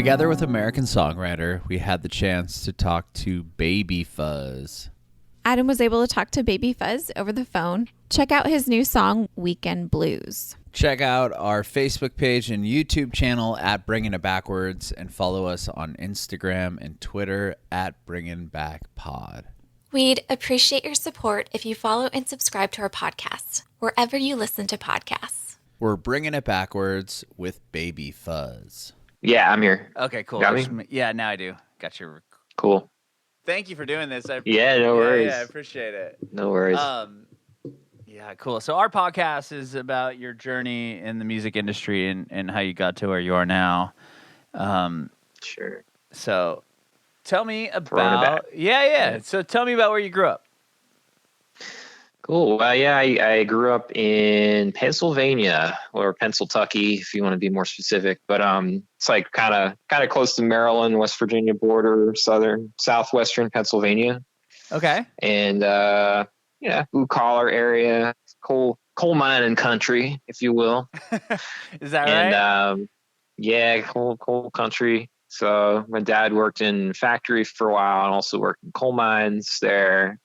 Together with American songwriter, we had the chance to talk to Baby FuzZ. Adam was able to talk to Baby FuzZ over the phone. Check out his new song, Weekend Blues. Check out our Facebook page and YouTube channel at Bringing It Backwards, and follow us on Instagram and Twitter at Bringing Back Pod. We'd appreciate your support if you follow and subscribe to our podcast, wherever you listen to podcasts. We're Bringing It Backwards with Baby FuzZ. Yeah, I'm here. Okay, cool. Got me? Yeah, now I do. Got your... Cool. Thank you for doing this. Yeah, no worries. Yeah, I appreciate it. No worries. Yeah, cool. So our podcast is about your journey in the music industry and how you got to where you are now. Sure. So tell me about... Yeah. So tell me about where you grew up. Cool. Well, yeah, I grew up in Pennsylvania, or Pennsyltucky, if you want to be more specific. But it's like kind of close to Maryland, West Virginia border, southwestern Pennsylvania. Okay. And blue collar area, coal mining country, if you will. Is that right? And yeah, coal country. So my dad worked in factory for a while and also worked in coal mines there.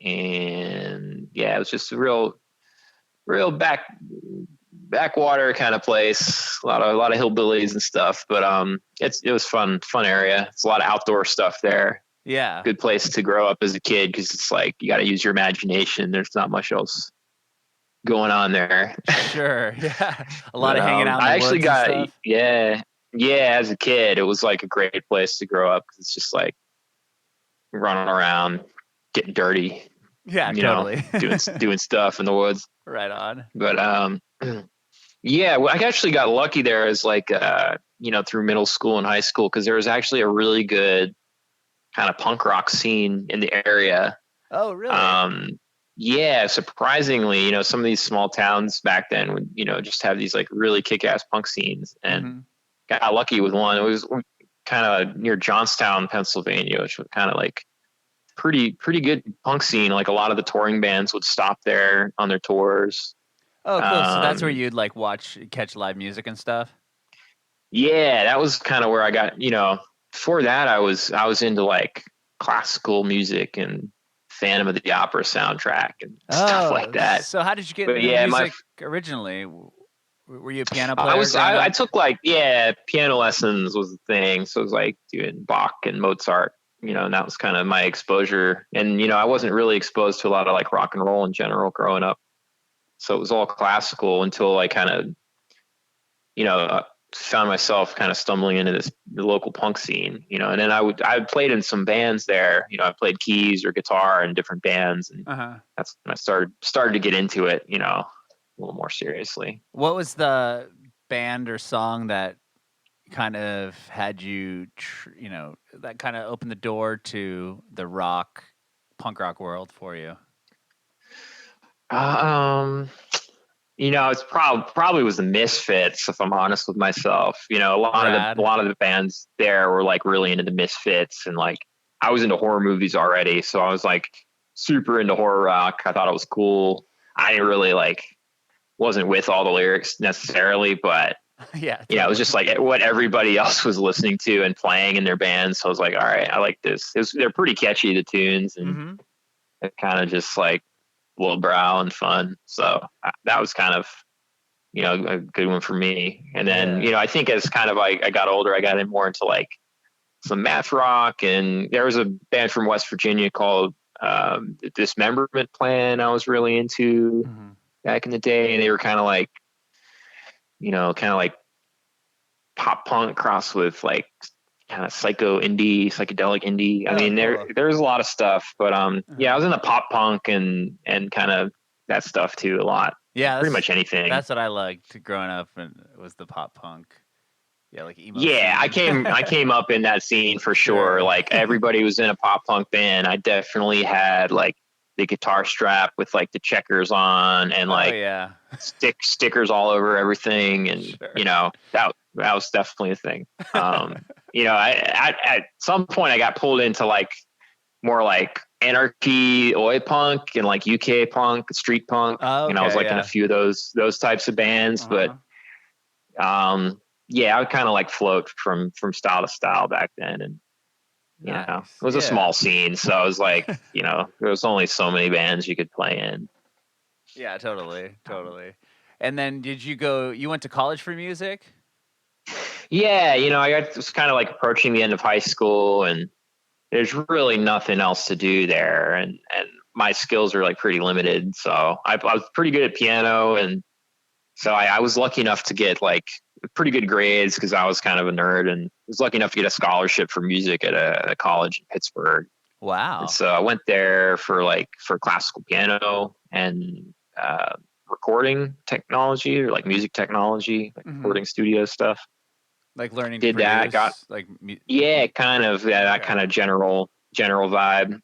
And yeah, it was just a real backwater kind of place. A lot of hillbillies and stuff, but it was fun area. It's a lot of outdoor stuff there. Yeah, good place to grow up as a kid because it's like you got to use your imagination. There's not much else going on there. Sure, yeah, a lot of hanging out. In the I actually woods got and stuff. yeah. As a kid, it was like a great place to grow up because it's just like running around, getting dirty. Yeah, totally. doing stuff in the woods. Right on. But yeah, well, I actually got lucky there as like through middle school and high school because there was actually a really good kind of punk rock scene in the area. Oh, really? Yeah, surprisingly, some of these small towns back then would just have these like really kick-ass punk scenes, and got lucky with one. It was kind of near Johnstown, Pennsylvania, which was kind of like pretty good punk scene. Like a lot of the touring bands would stop there on their tours. Oh, cool. So that's where you'd like catch live music and stuff. Yeah, that was kind of where I got, before that I was into like classical music and Phantom of the Opera soundtrack and stuff like that. So how did you get into music originally? Were you a piano player? I took piano lessons was the thing. So it was like doing Bach and Mozart. And that was kind of my exposure. And, I wasn't really exposed to a lot of like rock and roll in general growing up. So it was all classical until I kind of, found myself kind of stumbling into the local punk scene, and then I played in some bands there. I played keys or guitar in different bands. And that's when I started to get into it, a little more seriously. What was the band or song that kind of had you, that kind of opened the door to the punk rock world for you? It's probably was the Misfits, if I'm honest with myself. A lot of the bands there were like really into the Misfits, and like I was into horror movies already, so I was like super into horror rock. I thought it was cool. I didn't really wasn't with all the lyrics necessarily, but yeah, it was just like what everybody else was listening to and playing in their bands. So I was like, all right, I like this. They're pretty catchy, the tunes, and it kind of just like lowbrow and fun. So that was kind of, a good one for me. And then, I think as kind of I got older, I got in more into like some math rock, and there was a band from West Virginia called Dismemberment Plan I was really into back in the day. And they were kind of like pop punk crossed with like kind of psychedelic indie. I mean, there's a lot of stuff, but I was into pop punk and kind of that stuff too a lot. Yeah, pretty much anything. That's what I liked growing up, and it was the pop punk. Yeah, like emo. Yeah, scene. I came up in that scene for sure. Like everybody was in a pop punk band. I definitely had like the guitar strap with like the checkers on and like stickers all over everything, and that was definitely a thing. I at some point I got pulled into like more like anarchy, oi punk, and like UK punk, street punk. I was like in a few of those types of bands, but yeah, I would kind of like float from style to style back then. And, you know, it was a small scene. So I was like, you know, there was only so many bands you could play in. Yeah, totally. And then you went to college for music? Yeah, you know, I was kind of like approaching the end of high school, and there's really nothing else to do there. And my skills are like pretty limited. So I was pretty good at piano. And so I was lucky enough to get like pretty good grades because I was kind of a nerd, and was lucky enough to get a scholarship for music at a college in Pittsburgh. Wow. And so I went there for classical piano and recording technology, or like music technology, like recording studio stuff. Like learning to produce, that got like kind of that kind of general vibe.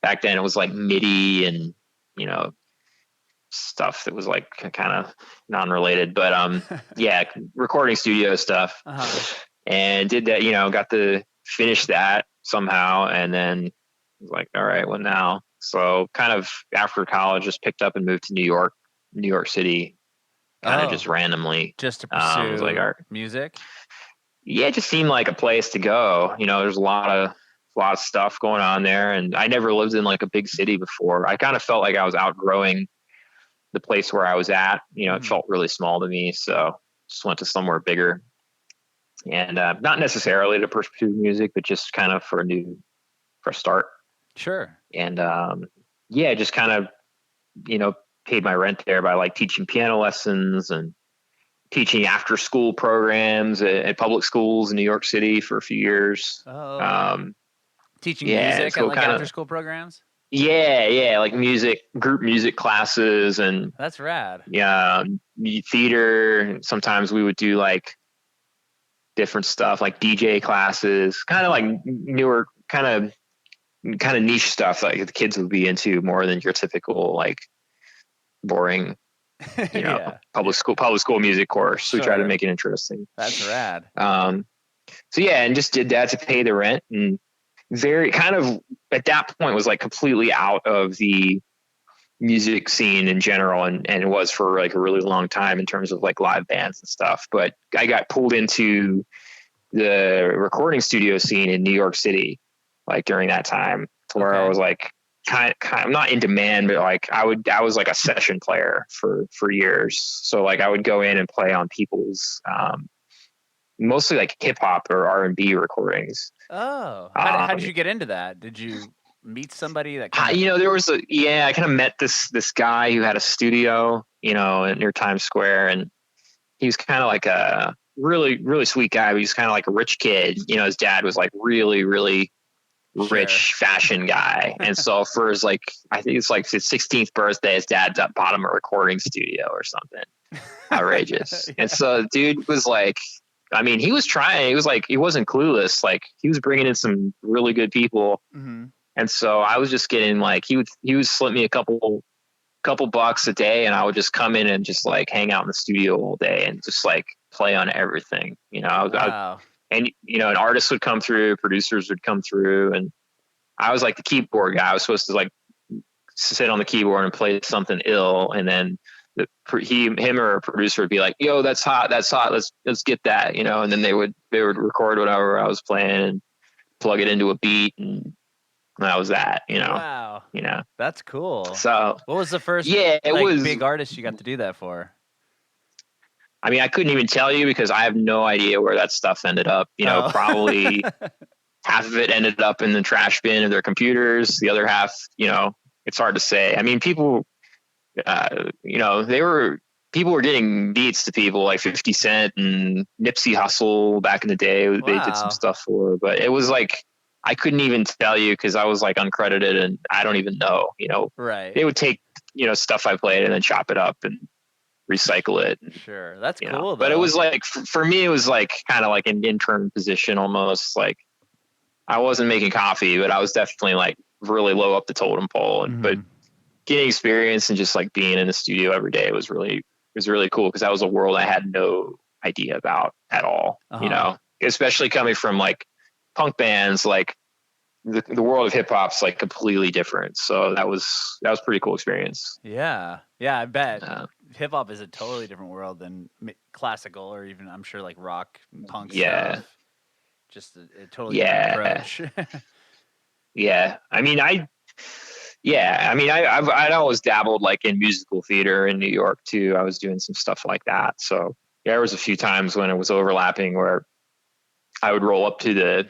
Back then it was like MIDI and, you know, stuff that was like kind of non-related, but yeah, recording studio stuff. And did that, you know, got to finish that somehow, and then was like, all right, well now. So kind of after college, just picked up and moved to New York City. Kind of just randomly, just to pursue like music. Yeah, it just seemed like a place to go. You know, there's a lot of stuff going on there, and I never lived in like a big city before. I kind of felt like I was outgrowing the place where I was at. You know, it felt really small to me, so just went to somewhere bigger. And not necessarily to pursue music, but just kind of for a start. Sure. And yeah, just kind of, you know, paid my rent there by like teaching piano lessons and teaching after school programs at public schools in New York City for a few years. Teaching music at like after school programs? Yeah, like group music classes, and that's rad. Yeah, theater. Sometimes we would do like different stuff, like DJ classes, kind of like newer, kind of niche stuff like the kids would be into more than your typical like boring, you know, public school music course. So we try to make it interesting. That's rad. So yeah, and just did that to pay the rent, and very kind of at that point was like completely out of the music scene in general, and it was for like a really long time in terms of like live bands and stuff. But I got pulled into the recording studio scene in New York City, like during that time, to where I was like kind of not in demand, but like I was like a session player for years. So like I would go in and play on people's mostly like hip hop or R&B recordings. Oh, how did you get into that? Did you meet somebody that you know, there was I kind of met this guy who had a studio, you know, near Times Square, and he was kind of like a really, really sweet guy. But he was kind of like a rich kid. You know, his dad was like really, really rich fashion guy. And so for his like, I think it's like his 16th birthday, his dad bought him a recording studio or something outrageous. And so dude was like, I mean, he was trying, he was like, he wasn't clueless. Like he was bringing in some really good people. And so I was just getting like, he would slip me a couple bucks a day, and I would just come in and just like hang out in the studio all day and just like play on everything, you know. And you know, an artist would come through, producers would come through, and I was like the keyboard guy. I was supposed to like sit on the keyboard and play something ill, and then him or a producer would be like, "Yo, that's hot, let's get that," you know. And then they would record whatever I was playing and plug it into a beat, and that was that, you know. Wow, you know, that's cool. So what was the first was big artist you got to do that for? I mean, I couldn't even tell you because I have no idea where that stuff ended up. You know, probably half of it ended up in the trash bin of their computers. The other half, you know, it's hard to say. I mean, people, you know, people were getting beats to people like 50 Cent and Nipsey Hussle back in the day. They did some stuff for, but it was like, I couldn't even tell you because I was like uncredited and I don't even know, you know. Right. They would take, you know, stuff I played and then chop it up and recycle it. Sure. That's cool know. But it was like, for me, it was like kind of like an intern position almost. Like I wasn't making coffee, but I was definitely like really low up the totem pole. And but getting experience and just like being in the studio every day was really cool because that was a world I had no idea about at all. You know, especially coming from like punk bands, like the world of hip hop's like completely different. So that was pretty cool experience. Yeah, I bet. hip hop is a totally different world than classical or even I'm sure like rock, punk Yeah. stuff. Just a totally different approach. Yeah. I mean, I'd always dabbled like in musical theater in New York too. I was doing some stuff like that. So there was a few times when it was overlapping where I would roll up to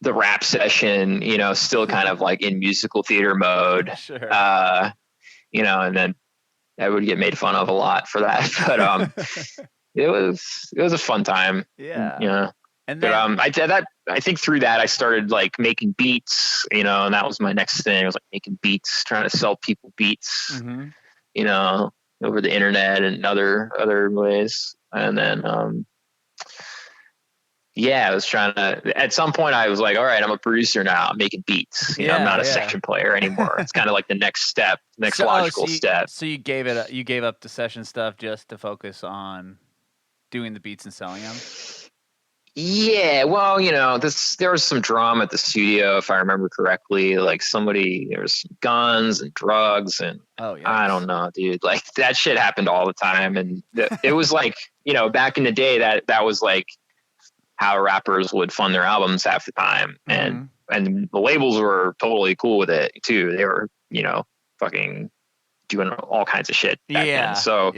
the rap session, you know, still kind of like in musical theater mode. Sure. You know, and then I would get made fun of a lot for that. But it was a fun time. Yeah. You know. And then, but I think through that I started like making beats, you know, and that was my next thing. I was like making beats, trying to sell people beats, you know, over the internet and other ways. And then I was trying to, at some point I was like, all right, I'm a producer now. I'm making beats. You know, I'm not a session player anymore. It's kind of like the next step, logical step. So you gave up the session stuff just to focus on doing the beats and selling them? Yeah, well, you know, there was some drama at the studio, if I remember correctly. Like there was some guns and drugs, and I don't know, dude. Like that shit happened all the time, and it was like, you know, back in the day that was like how rappers would fund their albums half the time, and the labels were totally cool with it too. They were, you know, fucking doing all kinds of shit back then. So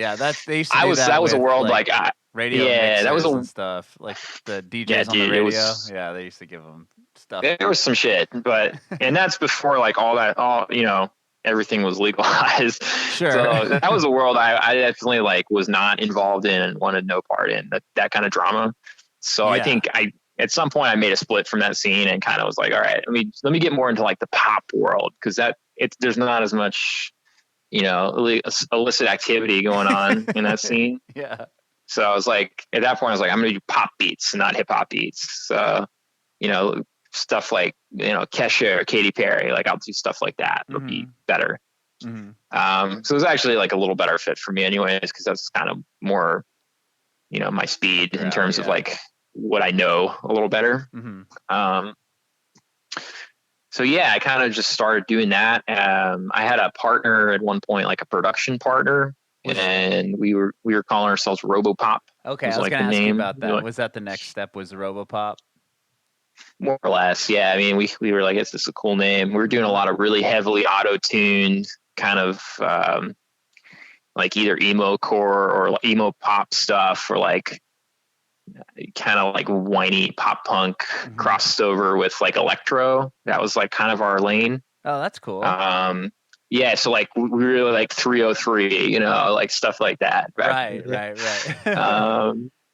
they used to do that was a world like radio that was and stuff like the DJs on the radio. They used to give them stuff. There was some shit, but and that's before like all you know, everything was legalized. Sure. So that was a world I definitely like was not involved in and wanted no part in that kind of drama. So I think at some point I made a split from that scene and kind of was like, all right, let me get more into like the pop world, because there's not as much, you know, illicit activity going on in that scene. Yeah. So I was like, at that point, I was like, I'm going to do pop beats, not hip hop beats. You know, stuff like, you know, Kesha or Katy Perry, like I'll do stuff like that. It'll be better. So it was actually like a little better fit for me anyways, because that's kind of more, you know, my speed in terms of like what I know a little better. So I kind of just started doing that. I had a partner at one point, like a production partner. And we were calling ourselves Robopop. Okay, I was going to ask you about that. Was that the next step? Was Robopop? More or less, yeah. I mean, we were like, it's just a cool name. We were doing a lot of really heavily auto-tuned kind of like either emo core or emo pop stuff, or like kind of like whiny pop punk crossed over with like electro. That was like kind of our lane. Oh, that's cool. Yeah, so like we were like 303, you know, like stuff like that. Right.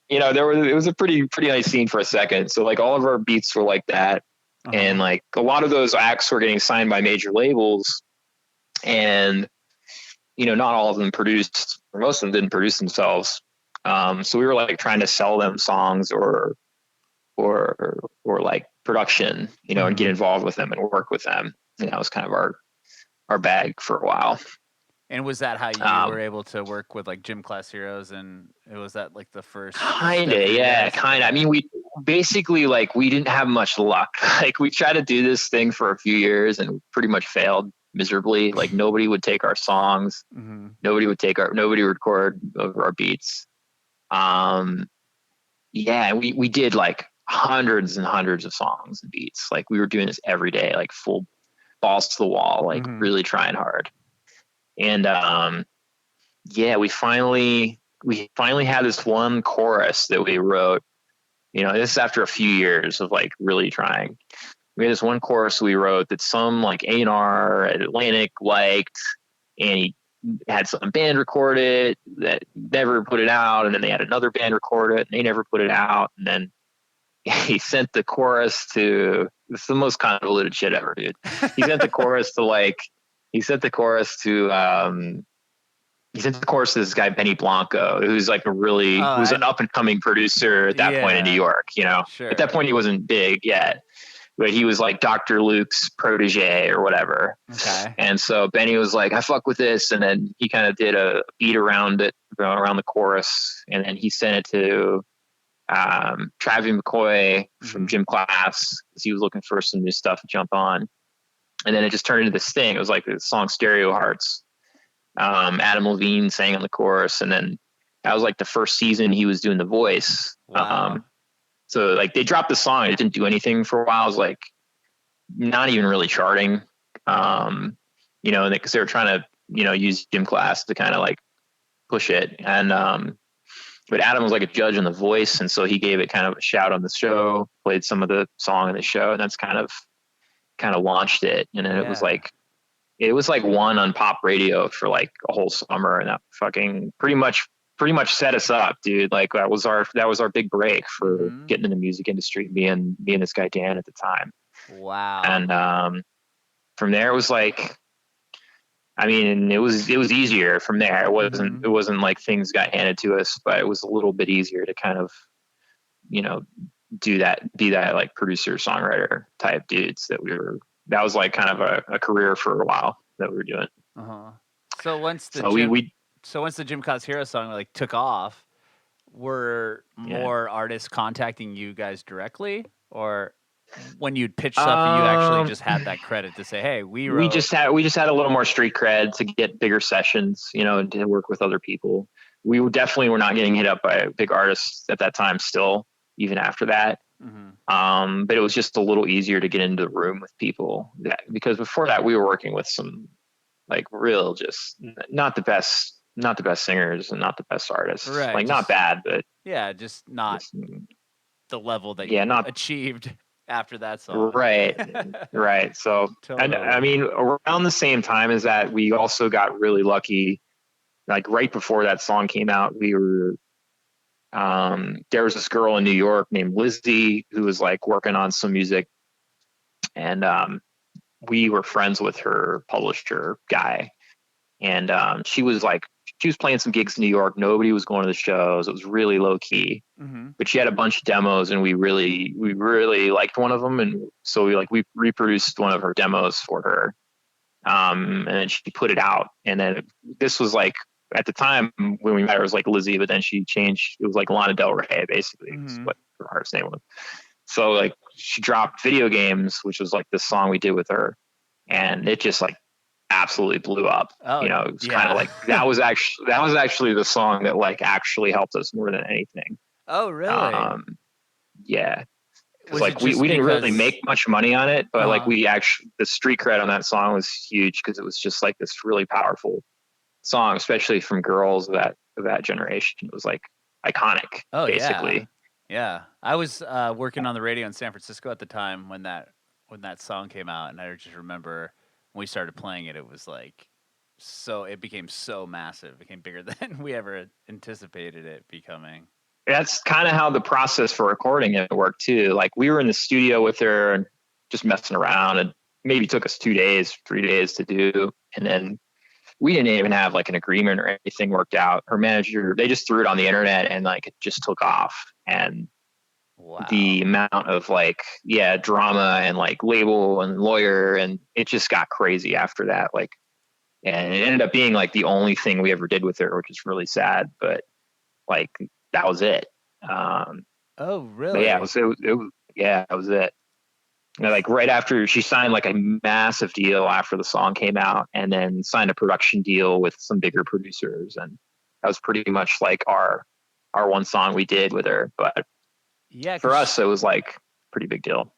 You know, it was a pretty nice scene for a second. So like all of our beats were like that, and like a lot of those acts were getting signed by major labels, and you know, not all of them produced, or most of them didn't produce themselves. So we were like trying to sell them songs or like production, you know, and get involved with them and work with them. And that was kind of our bag for a while. And was that how you were able to work with like Gym Class Heroes? And was that like the first? Kinda. I mean, we basically like, we didn't have much luck. Like we tried to do this thing for a few years and pretty much failed miserably. Like nobody would take our songs. Nobody would record over our beats. We did like hundreds and hundreds of songs and beats. Like we were doing this every day, like full balls to the wall, like really trying hard. And we finally had this one chorus that we wrote. You know, this is after a few years of like really trying. We had this one chorus we wrote that some like A&R at Atlantic liked, and he had some band record it that never put it out, and then they had another band record it and they never put it out, and then he sent the chorus to, it's the most convoluted shit ever, dude. He sent the chorus to this guy Benny Blanco, who's like who's an up and coming producer at that point in New York, you know. Sure. At that point he wasn't big yet, but he was like Dr. Luke's protege or whatever. Okay. And so Benny was like, I fuck with this. And then he kind of did a beat around it, around the chorus. And then he sent it to Travis McCoy from Gym Class, because he was looking for some new stuff to jump on. And then it just turned into this thing. It was like the song Stereo Hearts. Adam Levine sang on the chorus, and then that was like the first season he was doing the voice. Wow. So like they dropped the song, it didn't do anything for a while. It was like not even really charting, you know, because they were trying to, you know, use gym class to kind of like push it. And but Adam was like a judge on The Voice, and so he gave it kind of a shout on the show, played some of the song in the show, and that's kind of launched it. And then it was like one on pop radio for like a whole summer, and that fucking pretty much set us up, dude. Like that was our big break for getting in the music industry, being this guy Dan at the time. Wow. And from there it was like, I mean, it was easier from there. It wasn't like things got handed to us, but it was a little bit easier to kind of, you know, be that like producer songwriter type dudes that was like kind of a career for a while that we were doing. So once the Gym Class Hero song like took off, were more artists contacting you guys directly, or when you'd pitch stuff, you actually just had that credit to say, "Hey, we just had a little more street cred to get bigger sessions, you know, to work with other people." We definitely were not getting hit up by big artists at that time. Still, even after that, but it was just a little easier to get into the room with people because before that we were working with some like real, just not the best singers and not the best artists. Right, like not bad, but just not the level that you achieved after that song. Right. So, totally. And I mean, around the same time as that, we also got really lucky. Like right before that song came out, we were, there was this girl in New York named Lizzie who was like working on some music, and we were friends with her publisher guy, and she was playing some gigs in New York. Nobody was going to the shows. It was really low key, but she had a bunch of demos, and we really liked one of them. And so we reproduced one of her demos for her. And then she put it out. And then this was like, at the time when we met her, it was like Lizzie, but then she changed. It was like Lana Del Rey, basically, is what her artist name was. So like she dropped Video Games, which was like the song we did with her. And it just like absolutely blew up. You know, it was kind of like that was actually the song that like actually helped us more than anything. Oh, really? Yeah. Because like we didn't really make much money on it, but like the street cred on that song was huge because it was just like this really powerful song, especially from girls of that generation. It was like iconic, basically. Yeah. I was working on the radio in San Francisco at the time when that song came out, and I just remember when we started playing it, it was like it became so massive. It became bigger than we ever anticipated it becoming. That's kind of how the process for recording it worked too. Like we were in the studio with her and just messing around, and maybe took us 3 days to do. And then we didn't even have like an agreement or anything worked out. Her manager, they just threw it on the internet, and like it just took off. And the amount of like, drama and like label and lawyer, and it just got crazy after that. Like, and it ended up being like the only thing we ever did with her, which is really sad, but like, that was it. Oh, really? Yeah, it was it. You know, like right after she signed like a massive deal after the song came out, and then signed a production deal with some bigger producers, and that was pretty much like our one song we did with her. But for us, it was like a pretty big deal.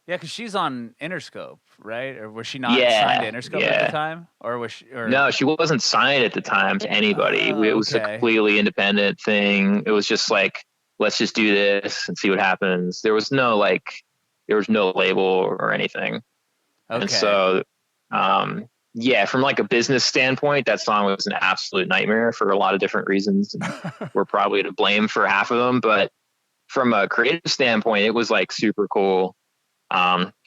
Yeah, because she's on Interscope, right? Or was she not signed to Interscope at the time? Or was she? No, she wasn't signed at the time to anybody. It was a completely independent thing. It was just like, let's just do this and see what happens. There was no label or anything. Okay. And so, from like a business standpoint, that song was an absolute nightmare for a lot of different reasons. And we're probably to blame for half of them, but from a creative standpoint, it was like super cool.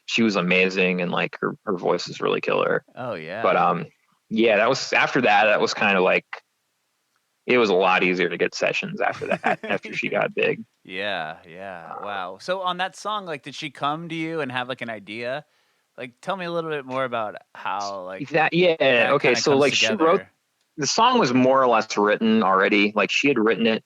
She was amazing, and like her voice is really killer. Oh yeah. But that was after that. That was kind of like, it was a lot easier to get sessions after that. After she got big. Yeah. Wow. So on that song, like, did she come to you and have like an idea? Like, tell me a little bit more about how like that. Yeah. That okay. So like together. She wrote the song was more or less written already. Like she had written it.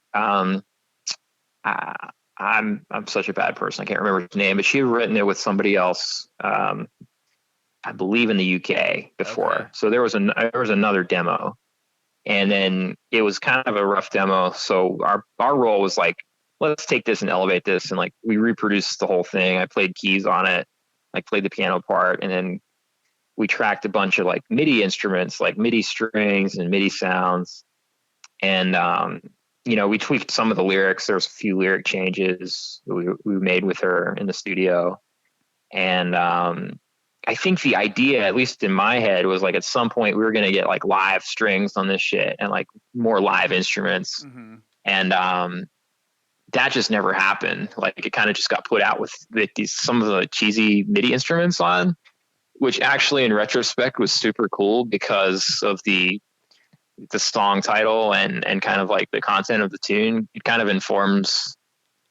I'm such a bad person. I can't remember his name, but she had written it with somebody else. I believe in the UK before. Okay. So there was another demo. And then it was kind of a rough demo. So our role was like, let's take this and elevate this. And like, we reproduced the whole thing. I played keys on it, like played the piano part. And then we tracked a bunch of like MIDI instruments, like MIDI strings and MIDI sounds. And, you know, we tweaked some of the lyrics. There's a few lyric changes we made with her in the studio. And I think the idea, at least in my head, was like at some point we were going to get like live strings on this shit and like more live instruments. Mm-hmm. And that just never happened. Like it kind of just got put out with some of the cheesy MIDI instruments on, which actually in retrospect was super cool because of the song title and kind of like the content of the tune. It kind of informs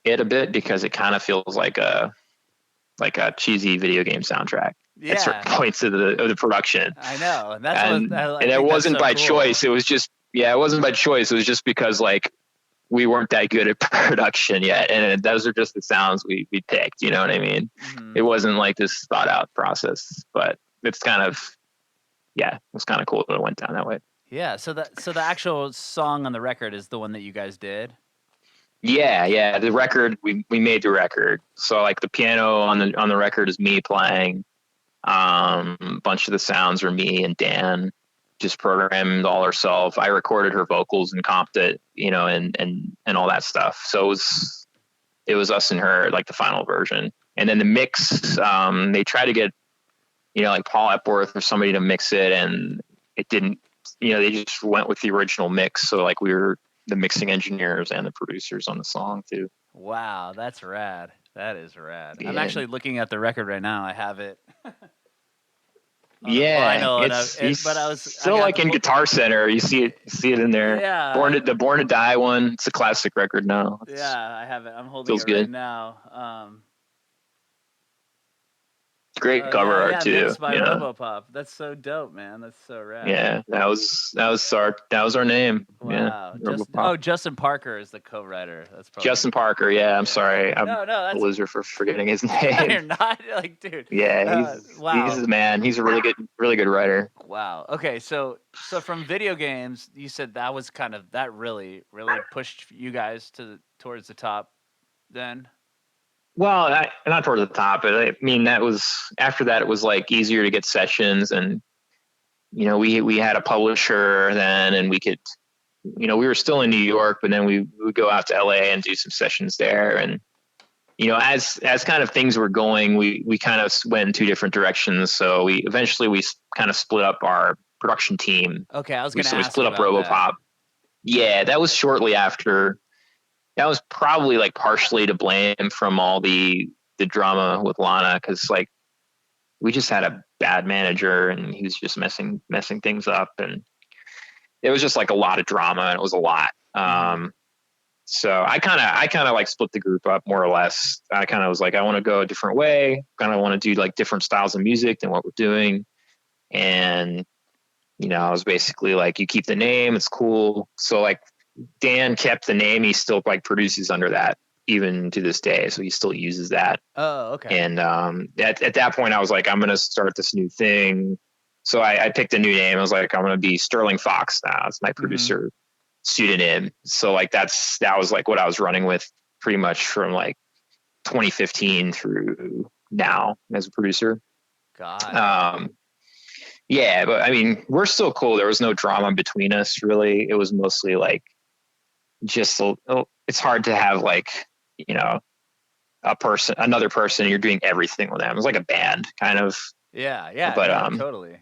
it a bit because it kind of feels like a cheesy video game soundtrack at certain points of the production. I know. And it wasn't by choice. It was just, it wasn't by choice. It was just because like we weren't that good at production yet. And those are just the sounds we picked, you know what I mean? Mm-hmm. It wasn't like this thought out process, but it's kind of, it was kind of cool that it went down that way. Yeah. So the actual song on the record is the one that you guys did? Yeah. The record, we made the record. So like the piano on the record is me playing. A bunch of the sounds are me and Dan just programmed all ourselves. I recorded her vocals and comped it, you know, and all that stuff. So it was us and her, like the final version. And then the mix, they tried to get, you know, like Paul Epworth or somebody to mix it, and it didn't, you know, they just went with the original mix. So like we were the mixing engineers and the producers on the song too. Wow, that's rad. That is rad. Yeah. I'm actually looking at the record right now. I have it. But I was still like in Guitar Center. You see it in there. Yeah. The Born to Die one. It's a classic record now. I have it. I'm holding it right now. Great cover art too. Mixed by Robopop. That's so dope, man. That's so rad. Yeah, that was our name. Wow. Yeah, Justin Parker is the co-writer. That's probably Justin Parker. Yeah, I'm sorry. I'm a loser for forgetting his name. You're not, like, dude. Yeah, he's the man. He's a really good writer. Wow. Okay, so from video games, you said that was kind of that really pushed you guys towards the top. Then. Well, not towards the top, but I mean, that was after that. It was like easier to get sessions, and you know, we had a publisher then, and we could, you know, we were still in New York, but then we would go out to LA and do some sessions there, and you know, as kind of things were going, we kind of went in two different directions. So we eventually kind of split up our production team. Okay, I was going to ask. So we split up Robopop. That. Yeah, that was shortly after. That was probably like partially to blame from all the drama with Lana, because like we just had a bad manager and he was just messing things up, and it was just like a lot of drama, and it was a lot. So I kind of like split the group up more or less. I kind of was like, I want to go a different way. Kind of want to do like different styles of music than what we're doing. And, you know, I was basically like, you keep the name, it's cool. So like, Dan kept the name. He still like produces under that even to this day. So he still uses that. Oh, okay. And at that point I was like, I'm going to start this new thing. So I picked a new name. I was like, I'm going to be Sterling Fox now. It's my producer pseudonym. So like, that was like what I was running with pretty much from like 2015 through now as a producer. God. Yeah, but I mean, we're still cool. There was no drama between us really. It was mostly like, just it's hard to have like, you know, another person, you're doing everything with them. It was like a band kind of. Yeah. But totally.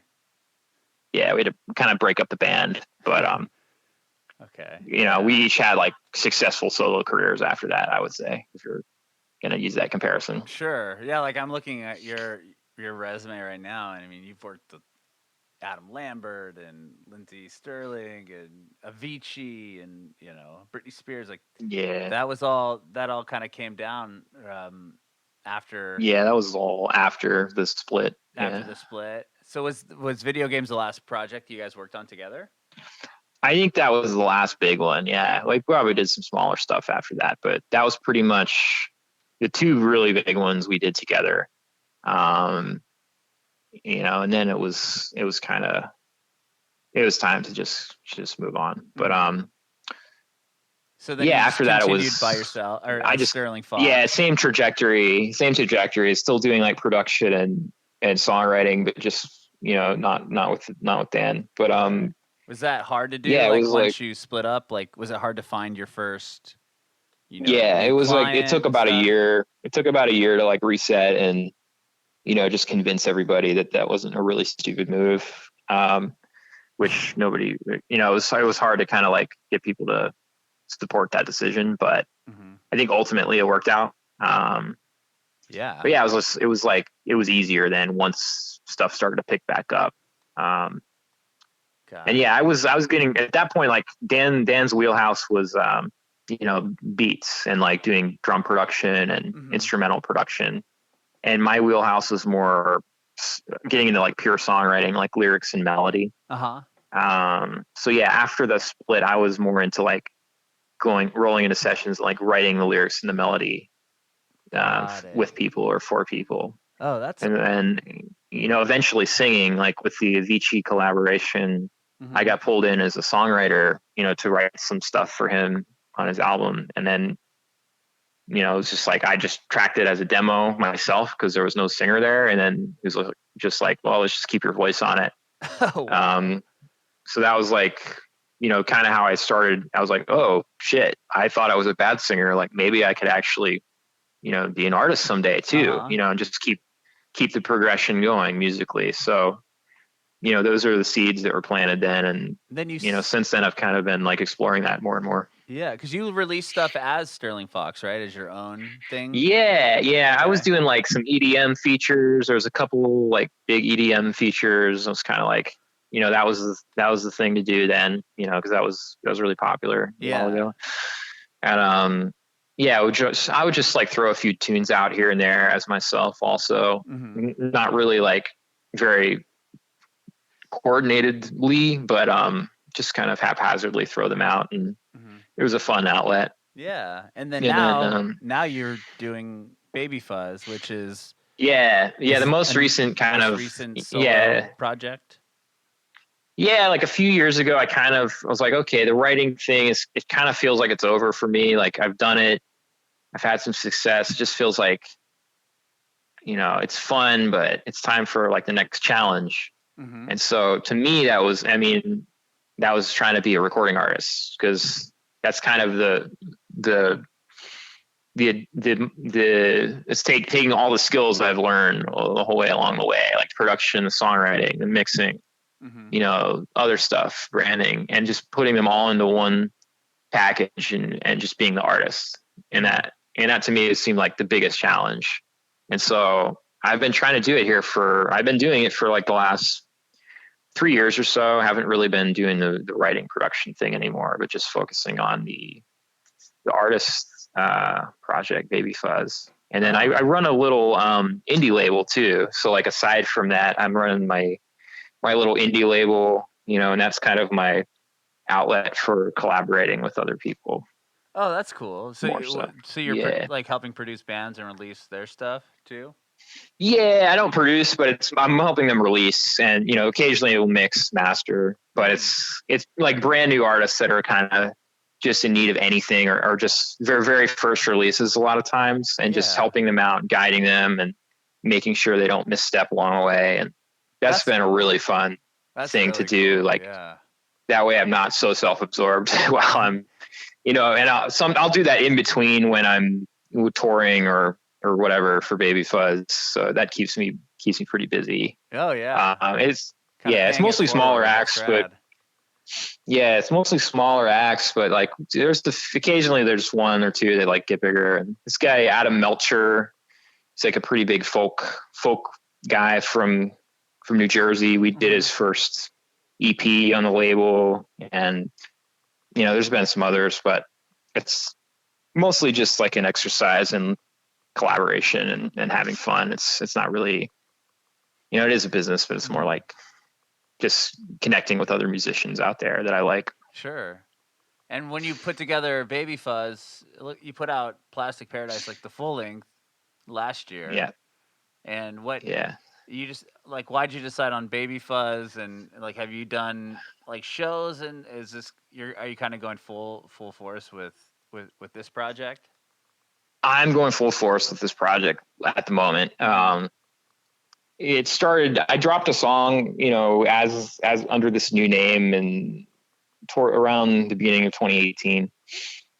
Yeah, we had to kind of break up the band, but okay. You know, we each had like successful solo careers after that, I would say, if you're gonna use that comparison. Sure. Yeah, like I'm looking at your resume right now, and I mean, you've worked with Adam Lambert and Lindsey Sterling and Avicii and, you know, Britney Spears. Like, yeah, that all kind of came down after. Yeah, that was all after the split. The split. So was video games the last project you guys worked on together? I think that was the last big one. Yeah, like we probably did some smaller stuff after that, but that was pretty much the two really big ones we did together. You know, and then it was it was time to just move on. But so then after that it was by yourself, or I just Sterling Fox. Same trajectory, still doing like production and songwriting, but just not with Dan. But was that hard to do? Yeah, like it was once you split up, like was it hard to find your first? It was like it took about a year. It took about a year to like reset and just convince everybody that wasn't a really stupid move. Which nobody, it was hard to kind of like get people to support that decision, but I think ultimately it worked out. But yeah, it was easier then once stuff started to pick back up. And I was getting at that point, like Dan's wheelhouse was, beats and like doing drum production and instrumental production. And my wheelhouse was more getting into like pure songwriting, like lyrics and melody. So after the split, I was more into like rolling into sessions, like writing the lyrics and the melody with people or for people. Oh, that's and then eventually singing, like with the Avicii collaboration. I got pulled in as a songwriter, to write some stuff for him on his album, and then it was just like I just tracked it as a demo myself because there was no singer there, and then he was just like, well, let's just keep your voice on it. So that was like kind of how I started. I was like, oh shit, I thought I was a bad singer, like maybe I could actually be an artist someday too, and just keep the progression going musically. So those are the seeds that were planted then, and then since then I've kind of been like exploring that more and more. Yeah, because you released stuff as Sterling Fox, right? As your own thing? Yeah. Okay. I was doing like some EDM features. There was a couple like big EDM features. I was kind of like, that was the thing to do then, because that was really popular a while ago. And I would just like throw a few tunes out here and there as myself also. Not really like very coordinatedly, but just kind of haphazardly throw them out, and it was a fun outlet. Yeah. And then now you're doing Baby FuzZ, which is the most recent solo project. Yeah, like a few years ago I was like, okay, the writing thing it kind of feels like it's over for me. Like I've done it, I've had some success. It just feels like it's fun, but it's time for like the next challenge. And so to me that was trying to be a recording artist, because that's kind of it's taking all the skills I've learned the whole way along the way, like production, the songwriting, the mixing, other stuff, branding, and just putting them all into one package and just being the artist. And that to me, it seemed like the biggest challenge. And so I've been trying to do it I've been doing it for like the last 3 years or so. I haven't really been doing the writing production thing anymore, but just focusing on the artist project, Baby FuzZ. And then I run a little indie label too. So like aside from that, I'm running my little indie label, and that's kind of my outlet for collaborating with other people. Oh, that's cool. So you're like helping produce bands and release their stuff too? Yeah, I don't produce, but I'm helping them release, and occasionally we'll mix, master, but it's like brand new artists that are kind of just in need of anything, or just very, very first releases a lot of times, and just helping them out, guiding them, and making sure they don't misstep along the way. And that's been a really fun thing to do. Cool. Like that way I'm not so self-absorbed while I'm, and I'll do that in between when I'm touring or whatever for Baby FuzZ. So that keeps me pretty busy. Oh yeah. It's mostly smaller acts, but it's mostly smaller acts, but like occasionally there's one or two that like get bigger. And this guy, Adam Melcher, he's like a pretty big folk guy from New Jersey. We did his first EP on the label, and there's been some others, but it's mostly just like an exercise in collaboration and having fun. It's not really, it is a business, but it's more like just connecting with other musicians out there that I like. Sure. And when you put together Baby FuzZ, you put out Plastic Paradise, like the full length, last year. Yeah. And what? Yeah. you just like, why'd you decide on Baby FuzZ, and like, have you done like shows, and are you kind of going full force with this project? I'm going full force with this project at the moment. It started, I dropped a song, you know, as under this new name and around the beginning of 2018.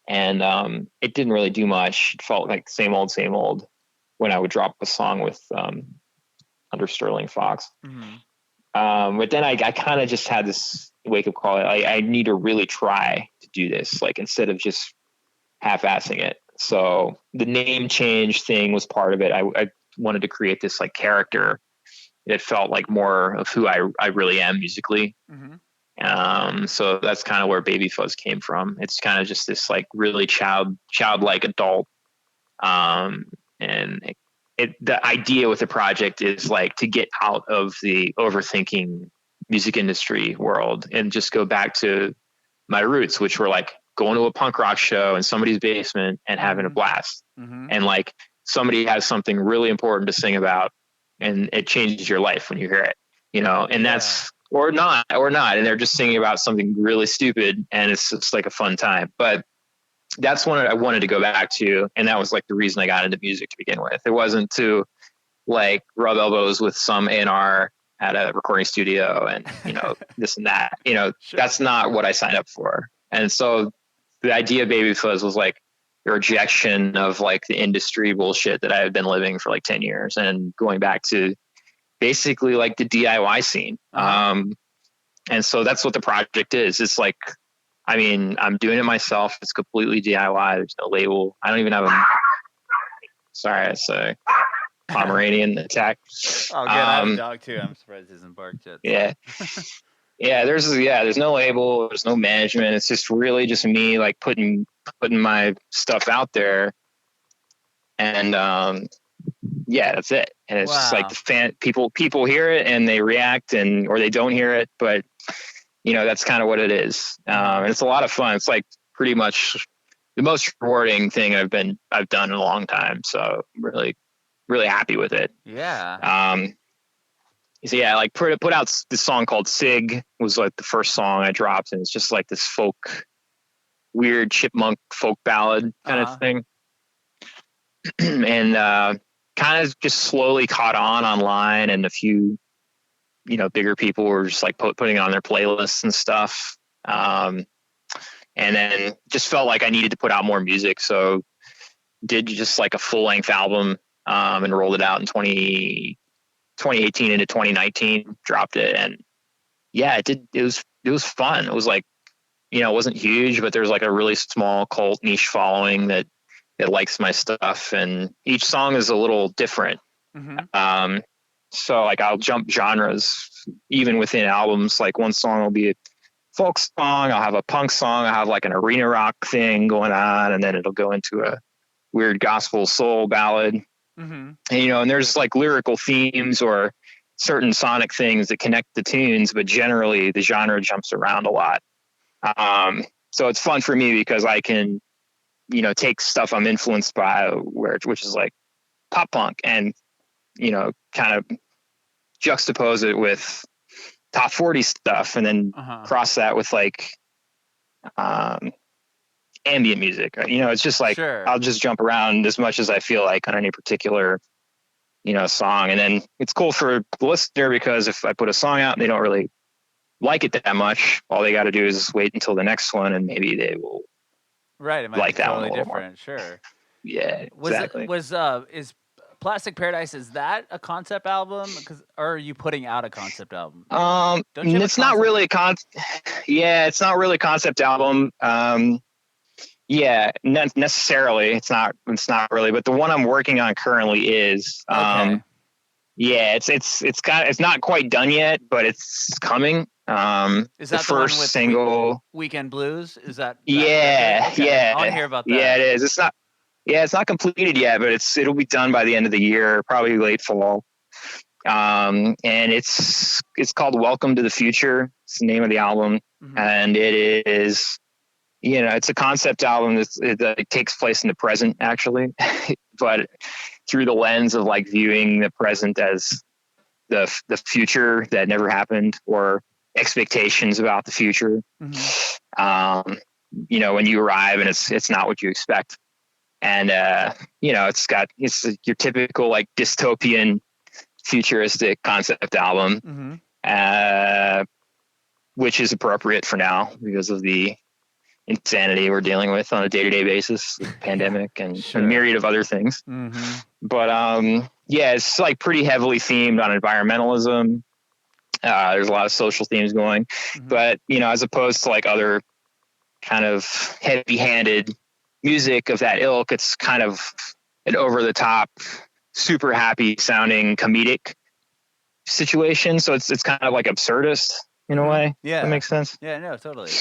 And it didn't really do much. It felt like same old when I would drop a song with under Sterling Fox. But then I kind of just had this wake up call. I need to really try to do this, like, instead of just half-assing it. So the name change thing was part of it. I wanted to create this like character that felt like more of who I really am musically. So that's kind of where Baby FuzZ came from. It's kind of just this like really childlike adult. And the idea with the project is like to get out of the overthinking music industry world and just go back to my roots, which were like going to a punk rock show in somebody's basement and having a blast. And like somebody has something really important to sing about, and it changes your life when you hear it, you know, and that's, or not. And they're just singing about something really stupid, and it's just like a fun time. But that's what I wanted to go back to. And that was like the reason I got into music to begin with. It wasn't to like rub elbows with some A&R at a recording studio and, you know, this and that, you know, That's not what I signed up for. And so the idea of Baby FuzZ was like a rejection of like the industry bullshit that I had been living for like 10 years and going back to basically like the DIY scene. And so that's what the project is. It's like, I mean, I'm doing it myself. It's completely DIY. There's no label. I don't even have sorry, it's a Pomeranian attack. Oh, good. I have a dog too. I'm surprised it isn't barked yet. Yeah. There's no label. There's no management. It's just really just me like putting my stuff out there. And, that's it. And it's just like the people hear it and they react or they don't hear it, but you know, that's kind of what it is. And it's a lot of fun. It's like pretty much the most rewarding thing I've done in a long time. So I'm really, really happy with it. Yeah. So yeah, like put out this song called Sig was like the first song I dropped. And it's just like this weird chipmunk folk ballad kind of thing. And, kind of just slowly caught on online, and a few, you know, bigger people were just like putting it on their playlists and stuff. And then just felt like I needed to put out more music. So did just like a full length album, and rolled it out in 2018 into 2019, dropped it. And yeah, it was fun. It was like, you know, it wasn't huge, but there's like a really small cult niche following that likes my stuff, and each song is a little different. So like I'll jump genres even within albums. Like one song will be a folk song, I'll have a punk song, I'll have like an arena rock thing going on, and then it'll go into a weird gospel soul ballad. And you know, and there's like lyrical themes or certain sonic things that connect the tunes, but generally the genre jumps around a lot. So it's fun for me because I can, you know, take stuff I'm influenced by, which is like pop punk, and, you know, kind of juxtapose it with top 40 stuff, and then cross that with like ambient music. You know, it's just like, I'll just jump around as much as I feel like on any particular, you know, song. And then it's cool for the listener, because if I put a song out and they don't really like it that much, all they got to do is wait until the next one, and maybe they will. Right, it might like be that totally one different. more. Sure. Yeah, exactly. Is Plastic Paradise, is that a concept album? Or are you putting out a concept album? It's not really a it's not really a concept album. Necessarily. It's not really, but the one I'm working on currently is. Okay. It's not quite done yet, but it's coming. Is that the first one with single Weekend Blues? Is that yeah. I want to hear about that. Yeah, it is. It's not completed yet, but it'll be done by the end of the year, probably late fall. And it's called Welcome to the Future. It's the name of the album. And it is, you know, it's a concept album that takes place in the present, actually, but through the lens of like viewing the present as the future that never happened, or expectations about the future. Mm-hmm. You know, when you arrive and it's not what you expect. And, you know, it's your typical like dystopian futuristic concept album, mm-hmm. Which is appropriate for now because of the insanity we're dealing with on a day-to-day basis, the pandemic and a myriad of other things. Mm-hmm. But, yeah, it's like pretty heavily themed on environmentalism. There's a lot of social themes going, mm-hmm. but, you know, as opposed to like other kind of heavy-handed music of that ilk, it's kind of an over-the-top, super happy sounding comedic situation. So it's kind of like absurdist in a way. Yeah. That makes sense. Yeah, no, totally.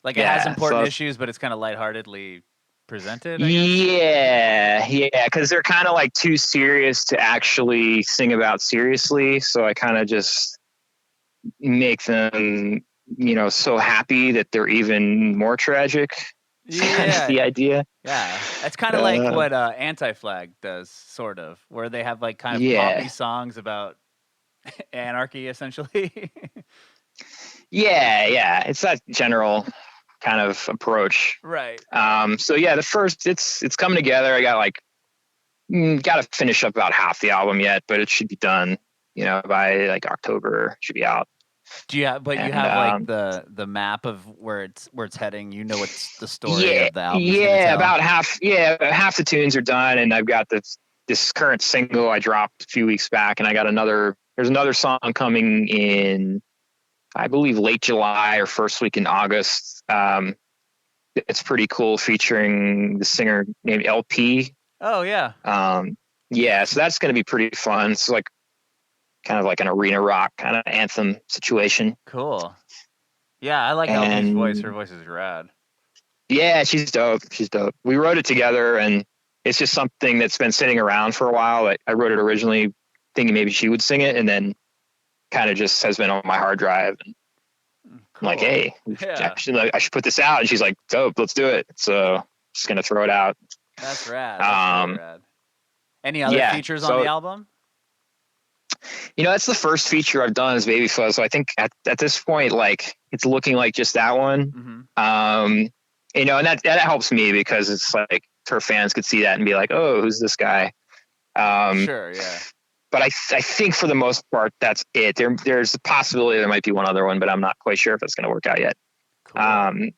Like it has important issues, but it's kind of lightheartedly presented, I guess? Yeah. Because they're kind of like too serious to actually sing about seriously. So I kind of just make them, you know, so happy that they're even more tragic. That's the idea. Yeah. It's kind of like what Anti-Flag does, sort of, where they have like kind of poppy songs about anarchy, essentially. Yeah. It's that general kind of approach. Right. So yeah, the first, it's coming together. I got to finish up about half the album yet, but it should be done, you know, by like October. It should be out. Do you have, you have like the map of where it's heading? You know what's the story of the album? Yeah, about half the tunes are done, and I've got this current single I dropped a few weeks back, and I got there's another song coming in, I believe, late July or first week in August. It's pretty cool, featuring the singer named LP. Oh yeah. Yeah, so that's going to be pretty fun. It's like kind of like an arena rock kind of anthem situation. Cool. Yeah, I like LP's voice. Her voice is rad. Yeah, she's dope. We wrote it together, and it's just something that's been sitting around for a while. I wrote it originally thinking maybe she would sing it, and then kind of just has been on my hard drive. And I'm like, hey, I should put this out. And she's like, dope, let's do it. So just going to throw it out. That's rad. That's really rad. Any other features on the album? You know, that's the first feature I've done as Baby FuzZ. So I think at this point, like, it's looking like just that one. Mm-hmm. You know, and that helps me because it's like her fans could see that and be like, oh, who's this guy? Sure, yeah. But I think for the most part, that's it. There's a possibility there might be one other one, but I'm not quite sure if it's going to work out yet. Cool.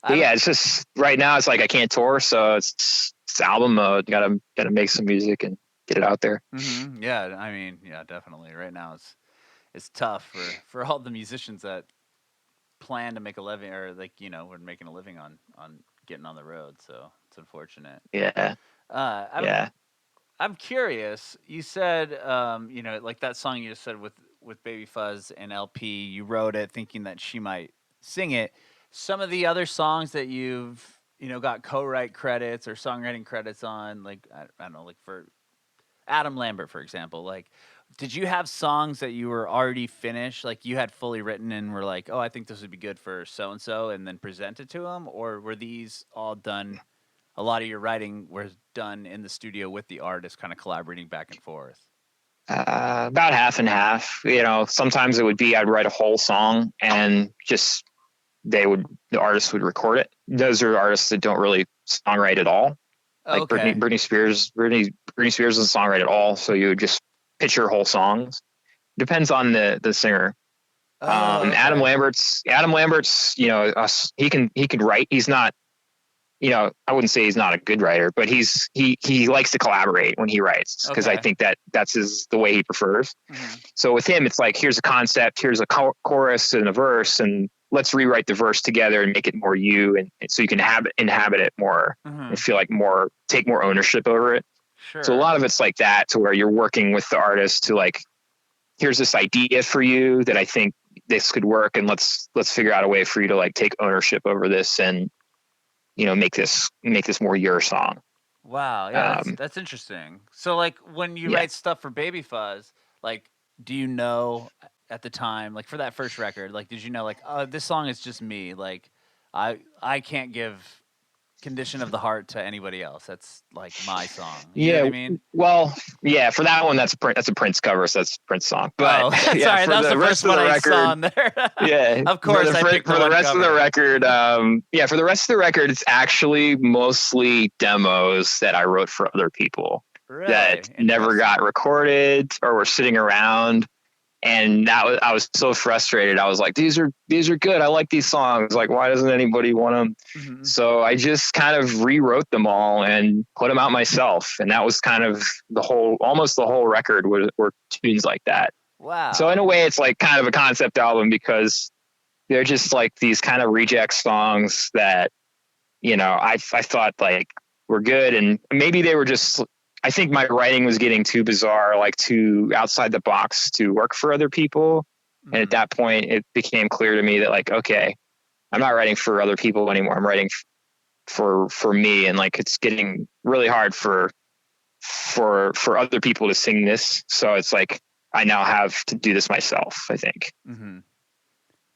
But yeah, it's just right now it's like I can't tour, so it's album mode. Gotta make some music and get it out there. Mm-hmm. Yeah, I mean, yeah, definitely. Right now it's tough for all the musicians that plan to make a living, or like, you know, we're making a living on getting on the road. So it's unfortunate. Yeah. I'm curious. You said, you know, like that song you just said with Baby FuzZ and LP, you wrote it thinking that she might sing it. Some of the other songs that you've, you know, got co-write credits or songwriting credits on, like, I don't know, like for Adam Lambert, for example, like, did you have songs that you were already finished, like you had fully written and were like, oh, I think this would be good for so-and-so, and then presented to them? Or were these all done, a lot of your writing was done in the studio with the artist, kind of collaborating back and forth? About half and half. You know, sometimes it would be I'd write a whole song and just the artist would record it. Those are artists that don't really songwrite at all. Like Britney Spears doesn't songwrite at all. So you would just pitch her whole songs. Depends on the singer. Adam Lambert's, you know, he can write. He's not, you know, I wouldn't say he's not a good writer, but he likes to collaborate when he writes, because I think that's the way he prefers. Mm-hmm. So with him, it's like, here's a concept, here's a chorus and a verse, and let's rewrite the verse together and make it more you, and so you can inhabit it more, mm-hmm. and feel like take more ownership over it. Sure. So a lot of it's like that, to where you're working with the artist to like, here's this idea for you that I think this could work, and let's figure out a way for you to like take ownership over this and, you know, make this more your song. Wow. Yeah. That's interesting. So like when you write stuff for Baby FuzZ, like, do you know at the time, like for that first record, like, did you know like, oh, this song is just me? Like I can't give Condition of the Heart to anybody else. That's like my song. You know what I mean? Well, yeah, for that one, that's a Prince cover, so that's a Prince song. But sorry, yeah, that was the first one I saw on there. Yeah, of course, for the rest cover. of the record, for the rest of the record, it's actually mostly demos that I wrote for other people that never got recorded or were sitting around. And I was so frustrated. I was like, these are good. I like these songs. Like, why doesn't anybody want them? Mm-hmm. So I just kind of rewrote them all and put them out myself. And that was kind of almost the whole record were tunes like that. Wow. So in a way, it's like kind of a concept album because they're just like these kind of reject songs that, you know, I thought like were good. And maybe they were just, I think my writing was getting too bizarre, like too outside the box to work for other people. Mm-hmm. And at that point, it became clear to me that like, okay, I'm not writing for other people anymore. I'm writing for me. And like, it's getting really hard for other people to sing this. So it's like, I now have to do this myself, I think. Mm-hmm.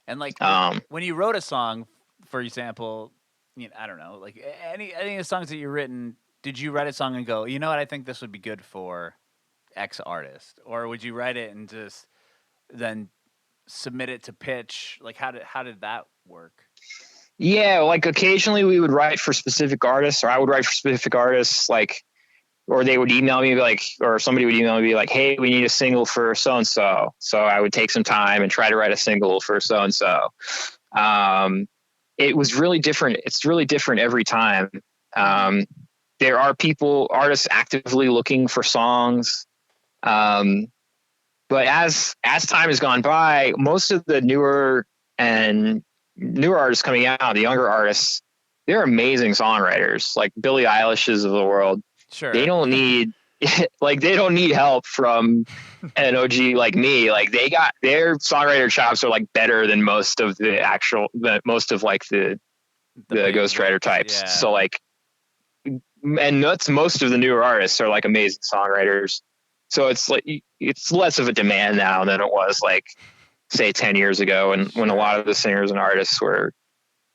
And like when you wrote a song, for example, you know, I don't know, like any of the songs that you've written, did you write a song and go, you know what, I think this would be good for X artist? Or would you write it and just then submit it to pitch? Like how did that work? Yeah, like occasionally we would write for specific artists, or I would write for specific artists, like, or they would email me like, or somebody would email me like, hey, we need a single for so-and-so. So I would take some time and try to write a single for so-and-so. It was really different. It's really different every time. There are artists actively looking for songs. But as time has gone by, most of the newer artists coming out, the younger artists, they're amazing songwriters, like Billie Eilish's of the world. Sure. They don't need help from an OG like me. Like their songwriter chops are like better than most of the ghostwriter types. Yeah. So like, and that's most of the newer artists are like amazing songwriters. So it's like, it's less of a demand now than it was like, say 10 years ago. And when a lot of the singers and artists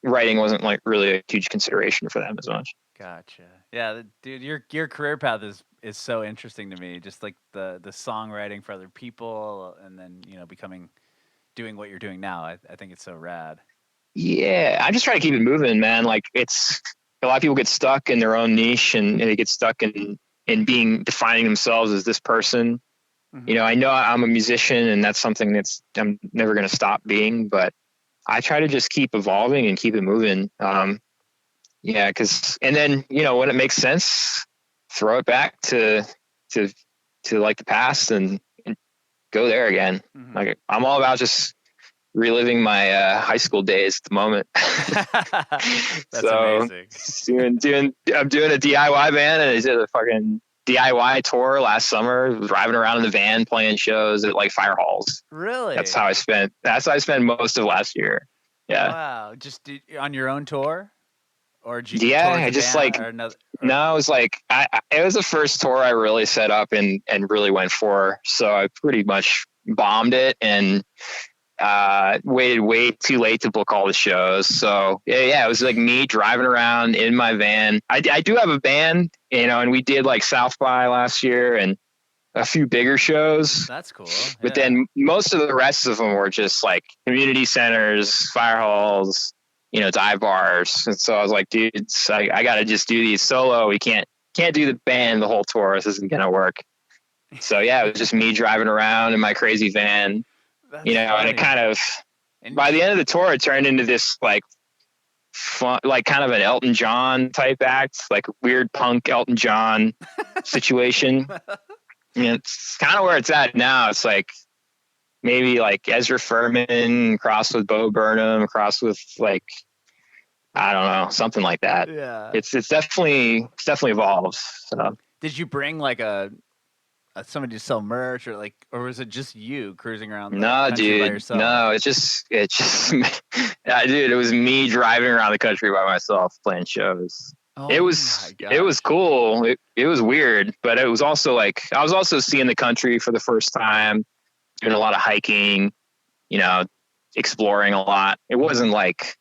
writing wasn't like really a huge consideration for them as much. Gotcha. Yeah, dude, your career path is so interesting to me. Just like the songwriting for other people, and then, you know, doing what you're doing now. I think it's so rad. Yeah, I just try to keep it moving, man. Like it's a lot of people get stuck in their own niche and they get stuck in defining themselves as this person. Mm-hmm. You know I'm a musician and that's something I'm never going to stop being, but I try to just keep evolving and keep it moving. Yeah, and then, you know, when it makes sense, throw it back to like the past and go there again. Mm-hmm. Like I'm all about just reliving my high school days at the moment. That's amazing. I'm doing a DIY band, and I did a fucking DIY tour last summer, driving around in the van playing shows at like fire halls. Really? That's how I spent most of last year. Yeah. Wow. Just on your own tour? Or I just like, no, it was like, it was the first tour I really set up and really went for. So I pretty much bombed it and waited way too late to book all the shows. So yeah, it was like me driving around in my van. I do have a band, you know, and we did like South by last year and a few bigger shows. That's cool. But then most of the rest of them were just like community centers, fire halls, you know, dive bars. And so I was like, dude, I got to just do these solo. We can't do the band the whole tour. This isn't going to work. So yeah, it was just me driving around in my crazy van. That's you know, funny. And it kind of, by the end of the tour, it turned into this like fun, like kind of an Elton John type act, like weird punk Elton John situation. And it's kind of where it's at now. It's like maybe like Ezra Furman crossed with Bo Burnham, crossed with like, I don't know, something like that. Yeah. It's definitely evolved. So. Did you bring like somebody to sell merch or was it just you cruising around the country dude, by yourself? No, it's just yeah, dude, it was me driving around the country by myself playing shows. Oh, it was cool. It was weird, but it was also like I was also seeing the country for the first time, doing a lot of hiking, you know, exploring a lot. It wasn't like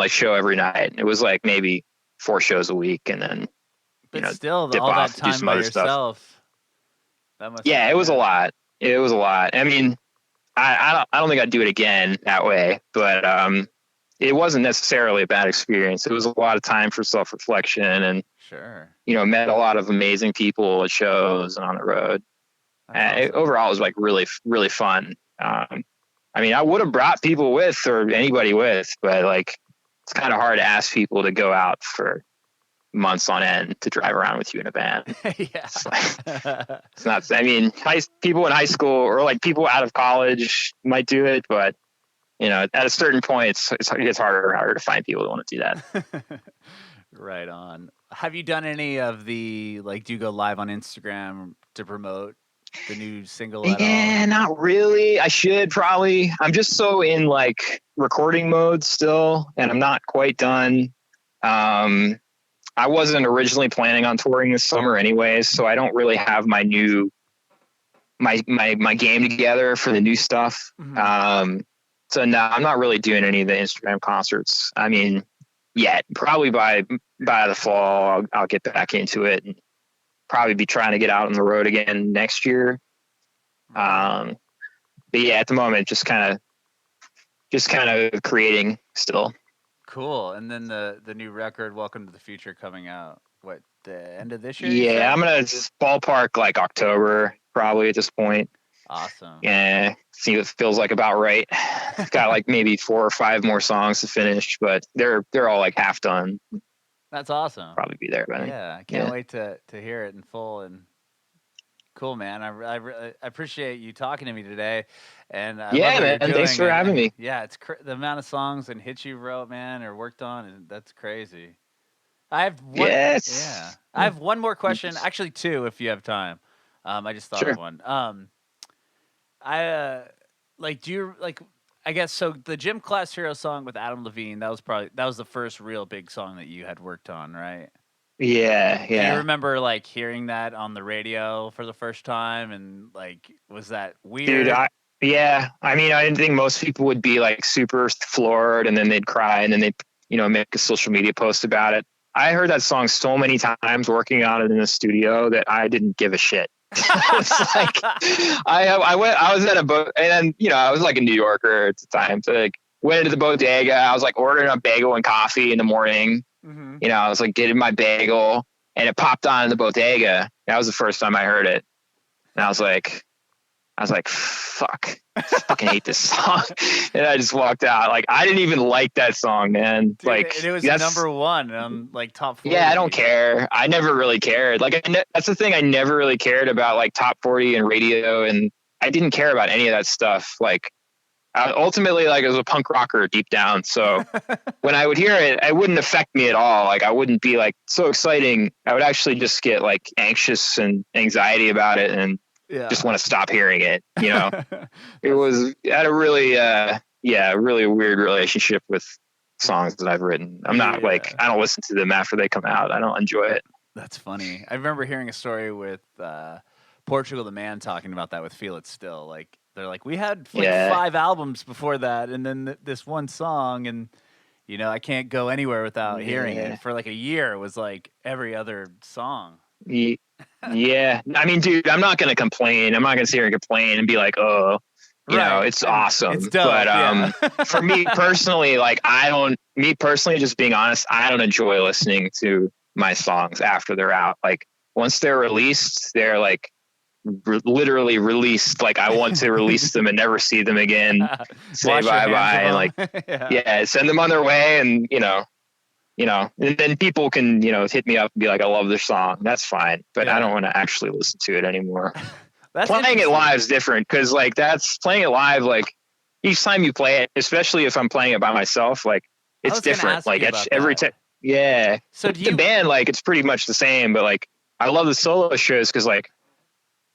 show every night. It was like maybe 4 shows a week, and then but still dip all off, that time do some by other yourself. stuff. That must Yeah, it was a lot. It was a lot. I mean, I don't think I'd do it again that way, but it wasn't necessarily a bad experience. It was a lot of time for self-reflection, and sure, met a lot of amazing people at shows and on the road. Awesome. Overall, it was like really, really fun. I mean, I would have brought people with, or anybody with, but like it's kind of hard to ask people to go out for months on end to drive around with you in a van. Yeah. It's not, I mean, people in high school or like people out of college might do it, but at a certain point, it's harder and harder to find people that want to do that. Right on. Have you done any of the, like, do you go live on Instagram to promote the new single at all? Yeah, not really. I should probably. I'm just so in like recording mode still, and I'm not quite done. I wasn't originally planning on touring this summer anyways, so I don't really have my new my game together for the new stuff. Mm-hmm. So no, I'm not really doing any of the Instagram concerts. I mean, yet. Probably by the fall, I'll get back into it and probably be trying to get out on the road again next year. But yeah, at the moment, just kind of creating still. Cool. And then the new record, Welcome to the Future, coming out, what, the end of this year? Yeah, I'm going to just ballpark like October, probably at this point. Awesome. Yeah, see what it feels like about right. It's got like maybe 4 or 5 more songs to finish, but they're all like half done. That's awesome. Probably be there by then. Yeah, I can't wait to hear it in full. And cool, man. I appreciate you talking to me today. And man, thanks for having me. Yeah, it's the amount of songs and hits you wrote, man, or worked on, and that's crazy. I have one. Yes. Yeah, I have one more question. Actually, 2, if you have time. I just thought of one. Do you like? I guess so. The Gym Class Hero song with Adam Levine, that was the first real big song that you had worked on, right? Yeah. Do you remember like hearing that on the radio for the first time, and like, was that weird? Dude, I mean, I didn't think most people would be like super floored, and then they'd cry, and then they'd make a social media post about it. I heard that song so many times working on it in the studio that I didn't give a shit. It's like I was at a boat, and then I was like a New Yorker at the time, so like went into the bodega. I was like ordering a bagel and coffee in the morning. Mm-hmm. I was like getting my bagel, and it popped on in the bodega. That was the first time I heard it, and I was like, fuck, I fucking hate this song. And I just walked out. Like, I didn't even like that song, man. Dude, like, it was number 1 on like top 40. Yeah, I don't care. I never really cared. Like, that's the thing. I never really cared about like top 40 and radio, and I didn't care about any of that stuff. Like, ultimately, like, I was a punk rocker deep down. So when I would hear it, it wouldn't affect me at all. Like, I wouldn't be like so exciting. I would actually just get like anxious and anxiety about it, and just want to stop hearing it. It was at a really, really weird relationship with songs that I've written. I'm not like, I don't listen to them after they come out. I don't enjoy it. That's funny. I remember hearing a story with Portugal the Man talking about that with Feel It Still. Like, they're like, we had like 5 albums before that, and then this one song, and I can't go anywhere without hearing it. For like a year, it was like every other song. Yeah. I mean, dude, I'm not going to complain. I'm not going to sit here and complain and be like, oh, it's awesome. It's dope, but for me personally, like, just being honest, I don't enjoy listening to my songs after they're out. Like, once they're released, they're like literally released. Like, I want to release them and never see them again. Say bye-bye and like, send them on their way, and and then people can, hit me up and be like, I love this song. That's fine. But I don't want to actually listen to it anymore. Playing it live is different, because like playing it live, like each time you play it, especially if I'm playing it by myself, like it's different. Like every time. Yeah. So the band, like, it's pretty much the same, but like I love the solo shows because like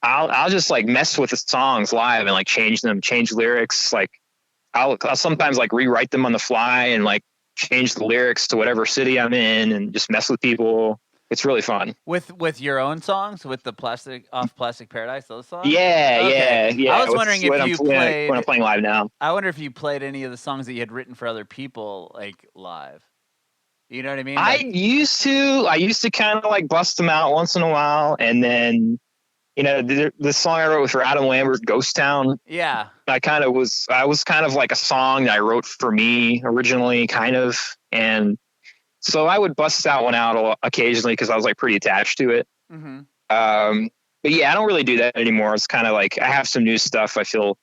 I'll just like mess with the songs live and like change lyrics. Like I'll sometimes like rewrite them on the fly and like change the lyrics to whatever city I'm in and just mess with people. It's really fun. With your own songs, with the Plastic Paradise, those songs? Yeah. I was wondering if you played when I'm playing live now. I wonder if you played any of the songs that you had written for other people, like, live. You know what I mean? I used to kind of like bust them out once in a while. And then, you know, the song I wrote with Adam Lambert, Ghost Town. Yeah. I was kind of like a song that I wrote for me originally, kind of. And so I would bust that one out occasionally because I was like pretty attached to it. Mm-hmm. But yeah, I don't really do that anymore. It's kind of like I have some new stuff I feel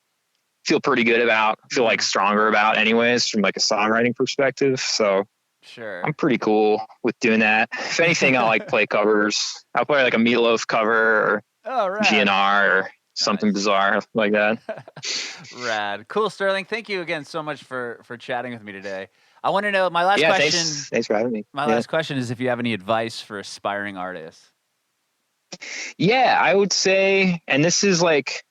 pretty good about, feel like stronger about anyways from like a songwriting perspective. So sure, I'm pretty cool with doing that. If anything, I'll like play covers. I'll play like a Meatloaf cover or GNR or something bizarre like that. Rad. Cool, Sterling. Thank you again so much for chatting with me today. I want to know my last question. Thanks for having me. My last question is if you have any advice for aspiring artists. Yeah, I would say, and this is like,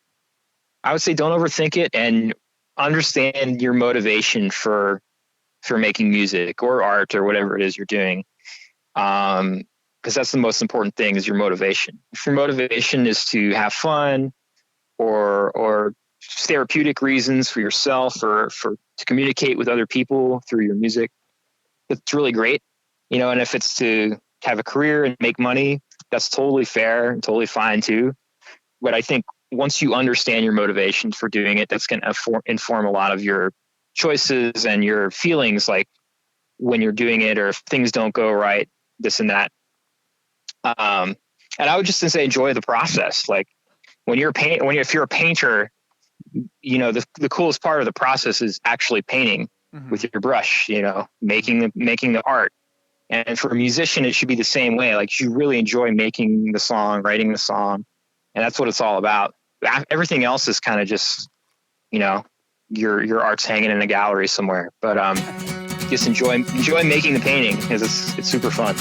I would say don't overthink it and understand your motivation for making music or art or whatever it is you're doing. Because that's the most important thing is your motivation. If your motivation is to have fun or therapeutic reasons for yourself or to communicate with other people through your music, that's really great. You know, and if it's to have a career and make money, that's totally fair and totally fine too. But I think once you understand your motivation for doing it, that's going to inform a lot of your choices and your feelings, like when you're doing it or if things don't go right, this and that. And I would just say enjoy the process. Like if you're a painter, you know, the coolest part of the process is actually painting with your brush, you know, making the art. And for a musician, it should be the same way. Like you really enjoy making the song, writing the song, and that's what it's all about. Everything else is kind of just, you know, your art's hanging in a gallery somewhere. But just enjoy making the painting because it's super fun.